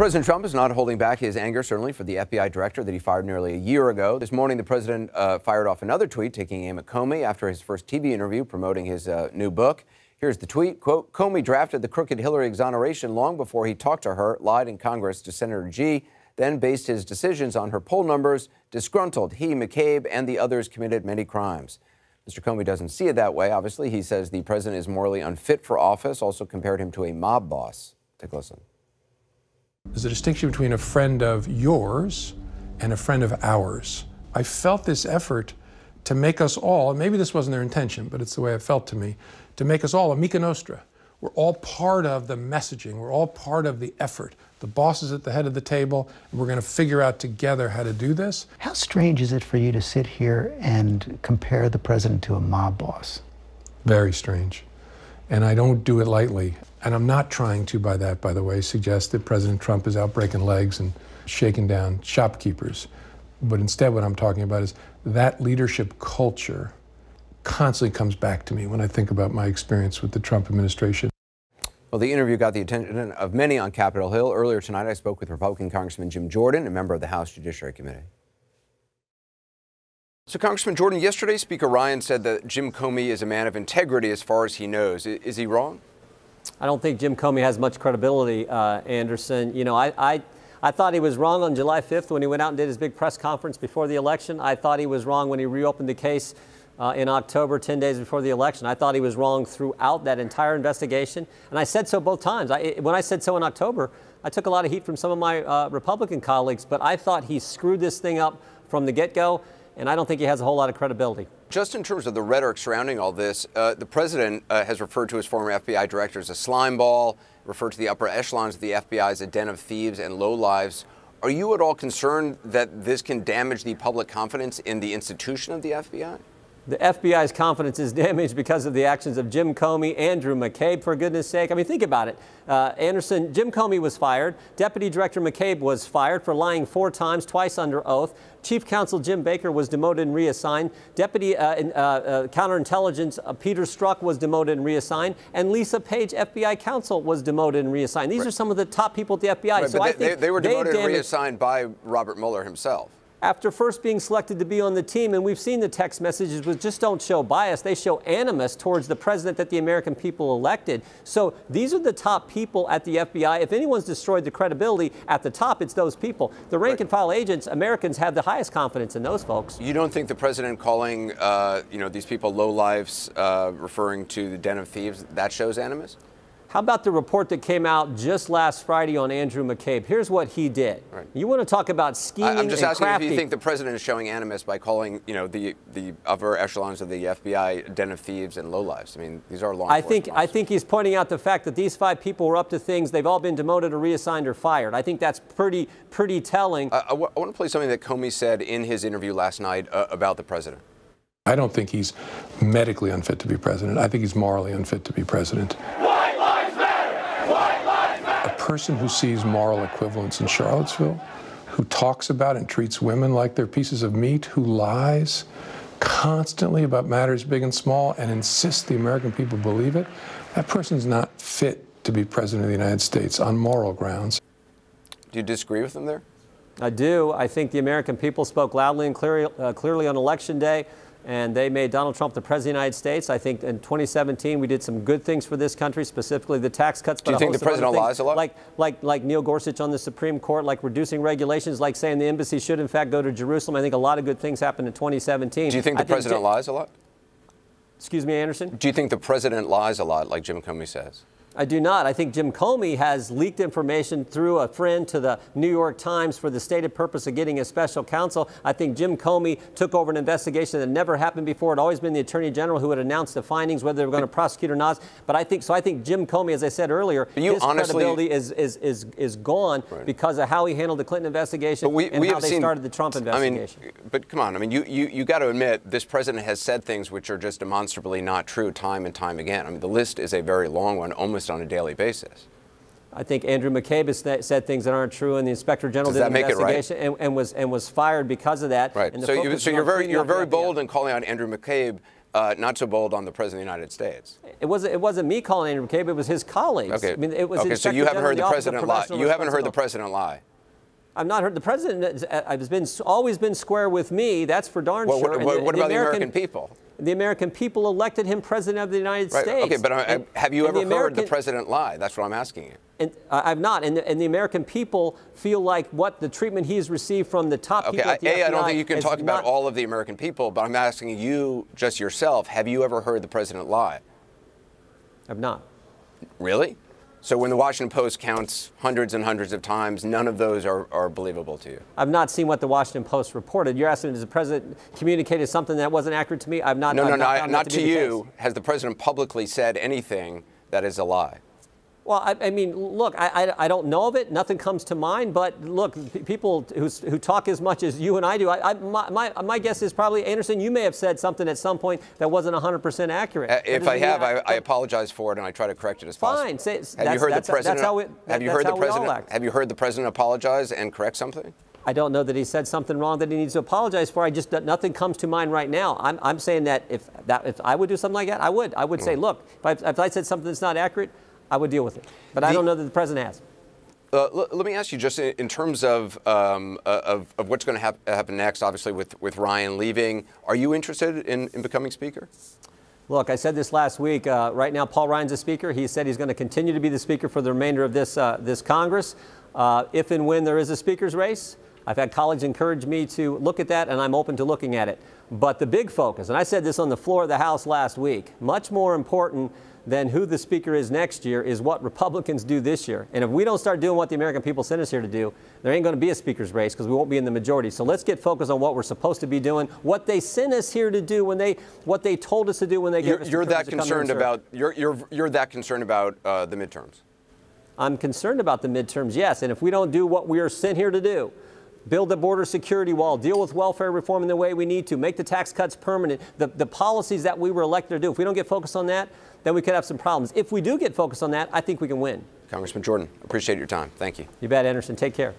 President Trump is not holding back his anger, certainly, for the FBI director that he fired nearly a year ago. This morning, the president fired off another tweet taking aim at Comey after his first TV interview promoting his new book. Here's the tweet, quote, Comey drafted the crooked Hillary exoneration long before he talked to her, lied in Congress to Senator G, then based his decisions on her poll numbers. Disgruntled, he, McCabe, and the others committed many crimes. Mr. Comey doesn't see it that way. Obviously, he says the president is morally unfit for office, also compared him to a mob boss. Take a listen. There's a distinction between a friend of yours and a friend of ours. I felt this effort to make us all, and maybe this wasn't their intention, but it's the way it felt to me, to make us all amica nostra. We're all part of the messaging. We're all part of the effort. The boss is at the head of the table, and we're going to figure out together how to do this. How strange is it for you to sit here and compare the president to a mob boss? Very strange. And I don't do it lightly. And I'm not trying to, by the way, suggest that President Trump is out breaking legs and shaking down shopkeepers. But instead what I'm talking about is that leadership culture constantly comes back to me when I think about my experience with the Trump administration. Well, the interview got the attention of many on Capitol Hill. Earlier tonight, I spoke with Republican Congressman Jim Jordan, a member of the House Judiciary Committee. So, Congressman Jordan, yesterday Speaker Ryan said that Jim Comey is a man of integrity as far as he knows. Is he wrong? I don't think Jim Comey has much credibility, Anderson. You know, I thought he was wrong on July 5th when he went out and did his big press conference before the election. I thought he was wrong when he reopened the case in October, 10 days before the election. I thought he was wrong throughout that entire investigation. And I said so both times. When I said so in October, I took a lot of heat from some of my Republican colleagues, but I thought he screwed this thing up from the get-go, and I don't think he has a whole lot of credibility. Just in terms of the rhetoric surrounding all this, the president has referred to his former FBI director as a slime ball, referred to the upper echelons of the FBI as a den of thieves and lowlives. Are you at all concerned that this can damage the public confidence in the institution of the FBI? The FBI's confidence is damaged because of the actions of Jim Comey, Andrew McCabe, for goodness sake. I mean, think about it. Anderson, Jim Comey was fired. Deputy Director McCabe was fired for lying 4 times, twice under oath. Chief Counsel Jim Baker was demoted and reassigned. Deputy Counterintelligence Peter Strzok was demoted and reassigned. And Lisa Page, FBI counsel, was demoted and reassigned. These are some of the top people at the FBI. Right, so I think they were demoted and reassigned by Robert Mueller himself. After first being selected to be on the team, and we've seen the text messages which just don't show bias, they show animus towards the president that the American people elected. So these are the top people at the FBI. If anyone's destroyed the credibility at the top, it's those people. The rank and file agents, Americans have the highest confidence in those folks. You don't think the president calling, these people lowlives, referring to the den of thieves, that shows animus? How about the report that came out just last Friday on Andrew McCabe? Here's what he did. Right. You want to talk about scheming and crafty. I'm just asking if you think the president is showing animus by calling, the upper echelons of the FBI den of thieves and lowlives. I mean, these are law enforcement officers. I think he's pointing out the fact that these 5 people were up to things. They've all been demoted or reassigned or fired. I think that's pretty telling. I want to play something that Comey said in his interview last night about the president. I don't think he's medically unfit to be president. I think he's morally unfit to be president. A person who sees moral equivalence in Charlottesville, who talks about and treats women like they're pieces of meat, who lies constantly about matters big and small and insists the American people believe it, that person's not fit to be president of the United States on moral grounds. Do you disagree with him there? I do. I think the American people spoke loudly and clearly on Election Day, and they made Donald Trump the President of the United States. I think in 2017 we did some good things for this country, specifically the tax cuts. Do you think the president lies a lot? Like Neil Gorsuch on the Supreme Court, like reducing regulations, like saying the embassy should in fact go to Jerusalem. I think a lot of good things happened in 2017. Do you think the president lies a lot? Excuse me, Anderson? Do you think the president lies a lot, like Jim Comey says? I do not. I think Jim Comey has leaked information through a friend to the New York Times for the stated purpose of getting a special counsel. I think Jim Comey took over an investigation that never happened before. It had always been the Attorney General who would announce the findings, whether they were going to prosecute or not. But I think Jim Comey, as I said earlier, his credibility is gone because of how he handled the Clinton investigation and how they started the Trump investigation. I mean, but come on. I mean, you got to admit this president has said things which are just demonstrably not true time and time again. I mean, the list is a very long one, almost on a daily basis. I think Andrew McCabe has said things that aren't true, and the Inspector General did an investigation and was fired because of that. Right. So you're very bold in calling out Andrew McCabe, not so bold on the President of the United States. It wasn't me calling Andrew McCabe, it was his colleagues. Okay. I mean, it was okay, so you haven't heard the President lie. You haven't heard the President lie. I've not heard the President has always been square with me. That's for darn sure. What about the American people? The American people elected him President of the United States. Okay, but have you ever heard the President lie? That's what I'm asking you. And I've not. And the American people feel like what the treatment he's received from the top people at the FBI I don't think you can talk about all of the American people, but I'm asking you just yourself, have you ever heard the President lie? I've not. Really? So when the Washington Post counts hundreds and hundreds of times, none of those are believable to you? I've not seen what the Washington Post reported. You're asking, has the President communicated something that wasn't accurate to me? I've not. No, not to you. Has the President publicly said anything that is a lie? Well, I mean, look, I don't know of it. Nothing comes to mind. But look, people who talk as much as you and I do, my guess is probably, Anderson, you may have said something at some point that wasn't 100% accurate. If I have, I apologize for it, and I try to correct it as possible. Fine. Have you heard the President? Have you heard the President apologize and correct something? I don't know that he said something wrong that he needs to apologize for. Nothing comes to mind right now. I'm saying that if I would do something like that, I would say, look, if I said something that's not accurate, I would deal with it. But I don't know that the President has. Let me ask you, just in terms of what's going to happen next, obviously with Ryan leaving, are you interested in becoming Speaker? Look, I said this last week. Right now, Paul Ryan's the Speaker. He said he's going to continue to be the Speaker for the remainder of this Congress. If and when there is a Speaker's race, I've had colleagues encourage me to look at that, and I'm open to looking at it. But the big focus, and I said this on the floor of the House last week, much more important than who the Speaker is next year is what Republicans do this year. And if we don't start doing what the American people sent us here to do, there ain't going to be a Speaker's race because we won't be in the majority. So let's get focused on what we're supposed to be doing, what they sent us here to do, what they told us to do when they gave us you're that concerned about you're that concerned about the midterms. I'm concerned about the midterms, yes. And if we don't do what we are sent here to do, build the border security wall, deal with welfare reform in the way we need to, make the tax cuts permanent, the policies that we were elected to do. If we don't get focused on that, then we could have some problems. If we do get focused on that, I think we can win. Congressman Jordan, appreciate your time. Thank you. You bet, Anderson. Take care.